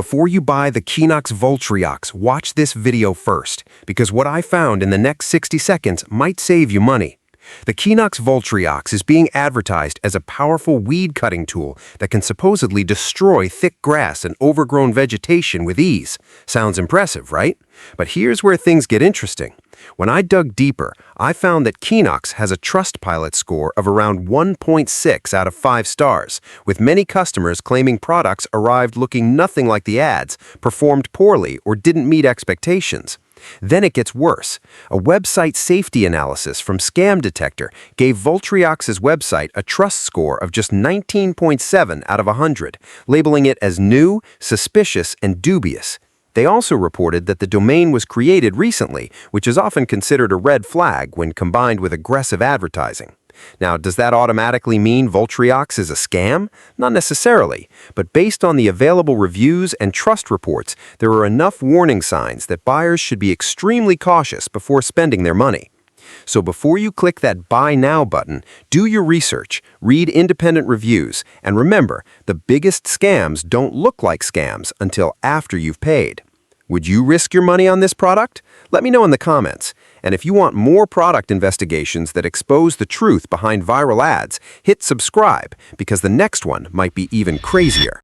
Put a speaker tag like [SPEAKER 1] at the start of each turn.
[SPEAKER 1] before you buy the Qinux VultrioX, watch this video first, because what I found in the next 60 seconds might save you money. The Qinux VultrioX is being advertised as a powerful weed-cutting tool that can supposedly destroy thick grass and overgrown vegetation with ease. Sounds impressive, right? But here's where things get interesting. When I dug deeper, I found that Qinux has a Trustpilot score of around 1.6 out of 5 stars, with many customers claiming products arrived looking nothing like the ads, performed poorly, or didn't meet expectations. Then it gets worse. A website safety analysis from Scam Detector gave VultrioX's website a trust score of just 19.7 out of 100, labeling it as new, suspicious, and dubious. They also reported that the domain was created recently, which is often considered a red flag when combined with aggressive advertising. Now, does that automatically mean VultrioX is a scam? Not necessarily, but based on the available reviews and trust reports, there are enough warning signs that buyers should be extremely cautious before spending their money. So before you click that Buy Now button, do your research, read independent reviews, and remember, the biggest scams don't look like scams until after you've paid. Would you risk your money on this product? Let me know in the comments. And if you want more product investigations that expose the truth behind viral ads, hit subscribe because the next one might be even crazier.